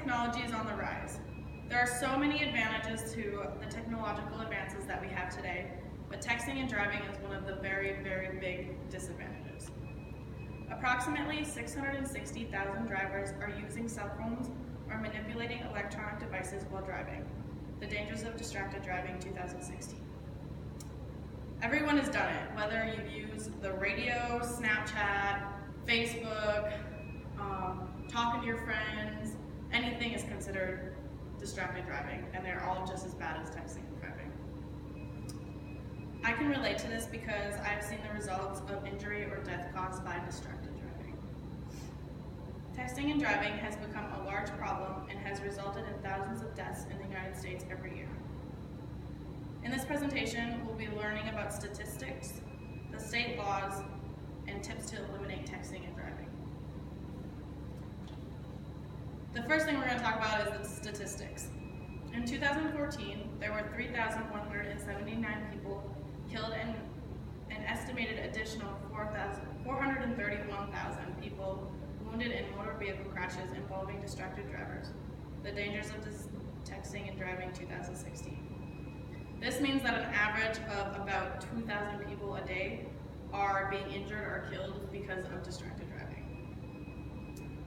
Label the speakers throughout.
Speaker 1: technology is on the rise. There are so many advantages to the technological advances that we have today, but texting and driving is one of the very, very big disadvantages. Approximately 660,000 drivers are using cell phones or manipulating electronic devices while driving. The Dangers of Distracted Driving 2016. Everyone has done it, whether you've used the radio, Snapchat, Facebook, talking to your friends, anything is considered distracted driving, and they're all just as bad as texting and driving. I can relate to this because I've seen the results of injury or death caused by distracted driving. Texting and driving has become a large problem and has resulted in thousands of deaths in the United States every year. In this presentation, we'll be learning about statistics, the state laws, and tips to eliminate texting and driving. The first thing we're going to talk about is the statistics. In 2014, there were 3,179 people killed and an estimated additional 431,000 people wounded in motor vehicle crashes involving distracted drivers. The Dangers of Texting and Driving 2016. This means that an average of about 2,000 people a day are being injured or killed because of distracted driving.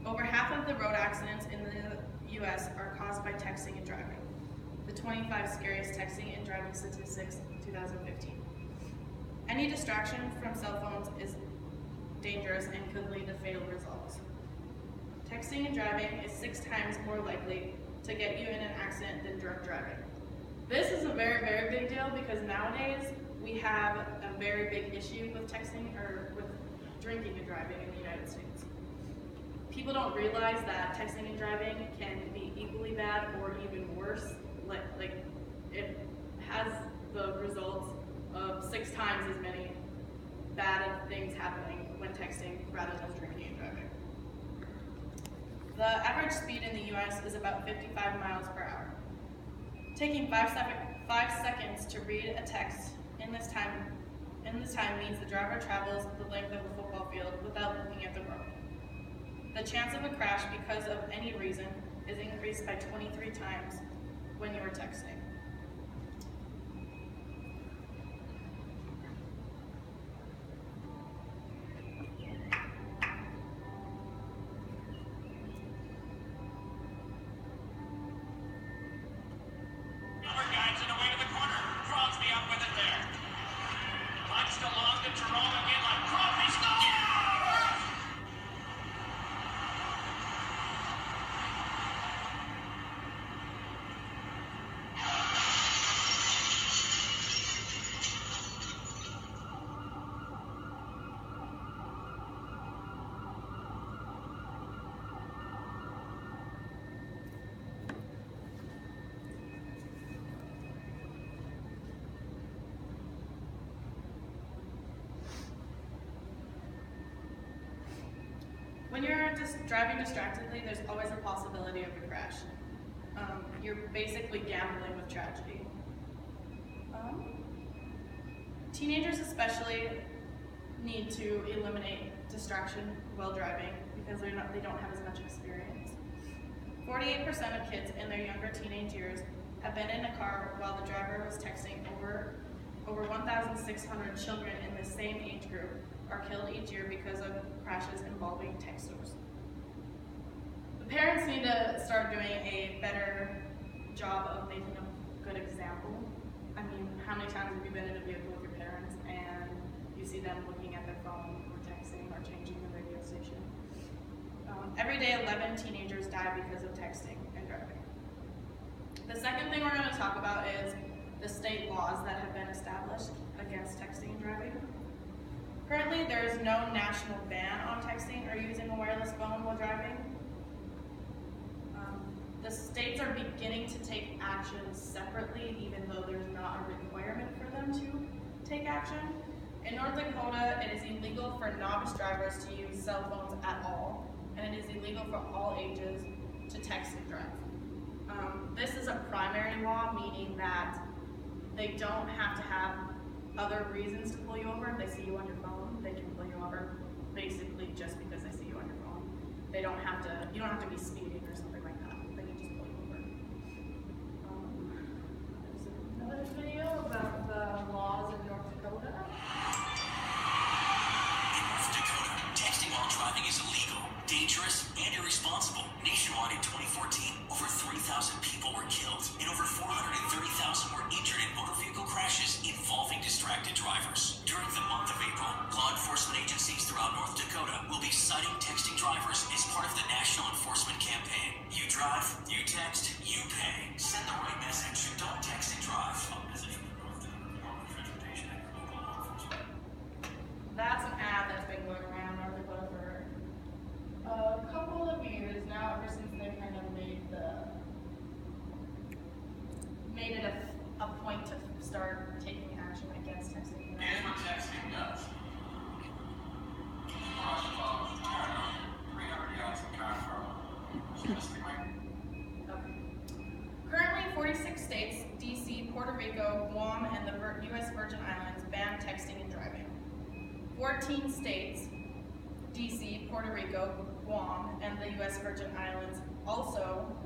Speaker 1: Over half of the road accidents in the U.S. are caused by texting and driving. The 25 scariest texting and driving statistics 2015. Any distraction from cell phones is dangerous and could lead to fatal results. Texting and driving is 6 times more likely to get you in an accident than drunk driving. This is a very, very big deal because nowadays we have a very big issue with texting or with drinking and driving in the United States. People don't realize that texting and driving can be equally bad or even worse. Like it has the results of 6 times as many bad things happening when texting rather than drinking and driving. The average speed in the US is about 55 miles per hour. Taking 5 seconds to read a text in this time means the driver travels the length of a football field without looking at the road. The chance of a crash because of any reason is increased by 23 times when you are texting. When you're just driving distractedly, there's always a possibility of a crash. You're basically gambling with tragedy. Teenagers especially need to eliminate distraction while driving because they don't have as much experience. 48% of kids in their younger teenage years have been in a car while the driver was texting. Over 1,600 children in the same age group are killed each year because of crashes involving texters. The parents need to start doing a better job of making a good example. I mean, how many times have you been in a vehicle with your parents and you see them looking at their phone or texting or changing the radio station? Every day 11 teenagers die because of texting and driving. The second thing we're going to talk about is the state laws that have been established against texting and driving. Currently, there is no national ban on texting or using a wireless phone while driving. The states are beginning to take action separately, even though there's not a requirement for them to take action. In North Dakota, it is illegal for novice drivers to use cell phones at all, and it is illegal for all ages to text and drive. This is a primary law, meaning that they don't have to have other reasons to pull you over. If they see you on your phone, they can pull you over basically just because they see you on your phone. You don't have to be speeding or something like that. They can another video about the laws in North Dakota.
Speaker 2: In North Dakota, texting while driving is illegal, dangerous, and irresponsible. Nationwide in 2014, over 3,000 people were killed and over 430,000 were injured in motor vehicle crashes involving distracted drivers. During the month of April, law enforcement agencies throughout North Dakota will be citing texting drivers as part of the national enforcement campaign. You drive, you text, you pay. Send the right message. Don't text and drive.
Speaker 1: That's an ad that's been going around North Dakota for a couple of years now, ever since they kind of made it a point to start taking action against texting.
Speaker 3: Here's what texting does.
Speaker 1: Currently, 46 states, DC, Puerto Rico, Guam, and the U.S. Virgin Islands ban texting and driving. 14 states, DC, Puerto Rico, Guam, and the U.S. Virgin Islands also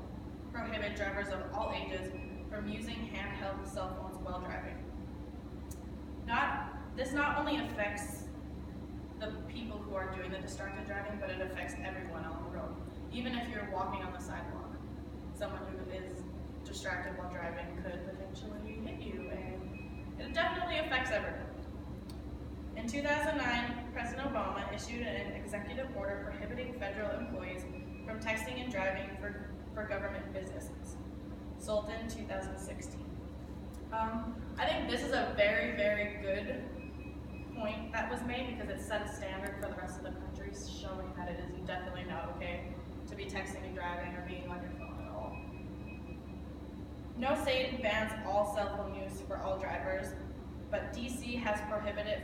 Speaker 1: prohibit drivers of all ages from using handheld cell phones while driving. This not only affects the people who are doing the distracted driving, but it affects everyone on the road. Even if you're walking on the sidewalk, someone who is distracted while driving could potentially hit you, and it definitely affects everyone. In 2009, President Obama issued an executive order prohibiting federal employees from texting and driving for government businesses, Sultan 2016. I think this is a very, very good point that was made because it set a standard for the rest of the country, showing that it is definitely not okay to be texting and driving or being on your phone at all. No state bans all cell phone use for all drivers, but DC has prohibited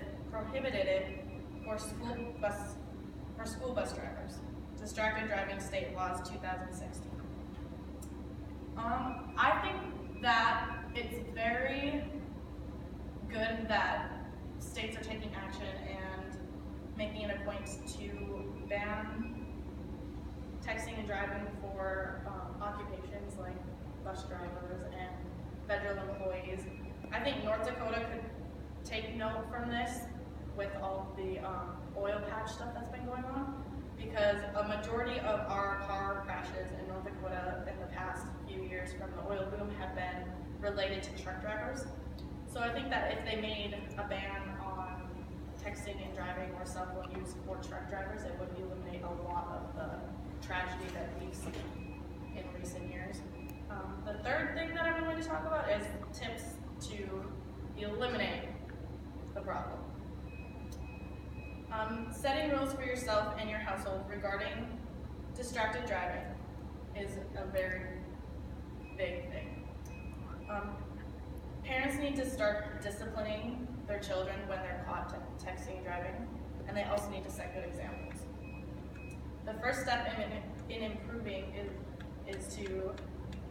Speaker 1: it for school bus drivers. Distracted Driving State Laws 2016. I think that it's very good that states are taking action and making it a point to ban texting and driving for occupations like bus drivers and federal employees. I think North Dakota could take note from this with all the oil patch stuff that's been going on, because a majority of our car crashes in North Dakota in the past few years from the oil boom have been related to truck drivers. So I think that if they made a ban on texting and driving or cell phone use for truck drivers, it would eliminate a lot of the tragedy that we've seen in recent years. The third thing that I'm going to talk about is tips to eliminate the problem. Setting rules for yourself and your household regarding distracted driving is a very big thing. Parents need to start disciplining their children when they're caught texting and driving, and they also need to set good examples. The first step in improving is to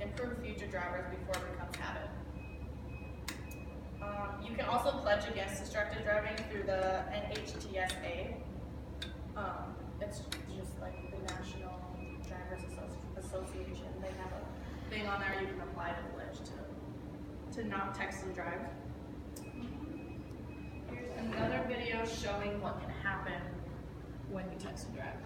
Speaker 1: improve future drivers before it becomes habit. You can also pledge against distracted driving through the NHTSA. It's just like the National Drivers Association. They have a thing on there you can apply to pledge to not text and drive. Here's another video showing what can happen when you text and drive.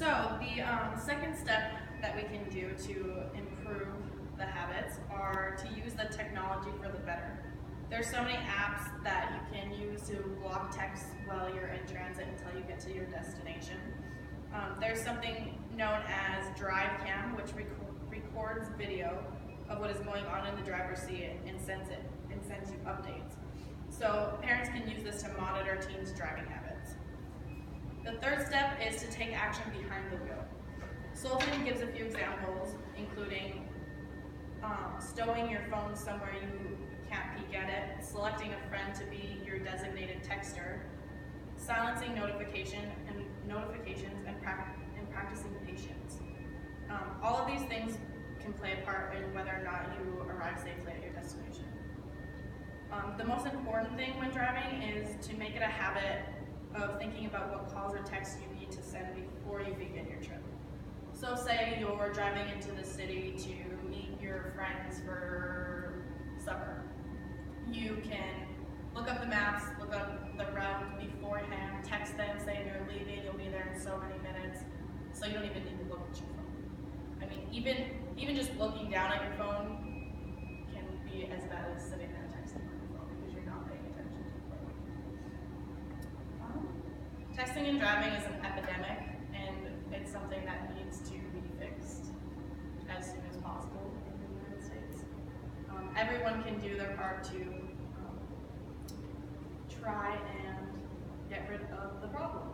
Speaker 1: So the second step that we can do to improve the habits are to use the technology for the better. There's so many apps that you can use to block text while you're in transit until you get to your destination. There's something known as Drive Cam, which records video of what is going on in the driver's seat and sends you updates. So parents can use this to monitor teens' driving habits. The third step is to take action behind the wheel. Sultan gives a few examples, including stowing your phone somewhere you can't peek at it, selecting a friend to be your designated texter, silencing notifications, and practicing patience. All of these things can play a part in whether or not you arrive safely at your destination. The most important thing when driving is to make it a habit of thinking about what calls or texts you need to send before you begin your trip. So say you're driving into the city to meet your friends for supper. You can look up the maps, look up the route beforehand, text them, say you're leaving, you'll be there in so many minutes, so you don't even need to look at your phone. I mean, even just looking down at your phone can be as bad as sitting there texting on your phone because you're not paying attention to the road. Texting and driving is an epidemic, and it's something that needs to be fixed as soon as possible in the United States. Everyone can do their part to try and get rid of the problem.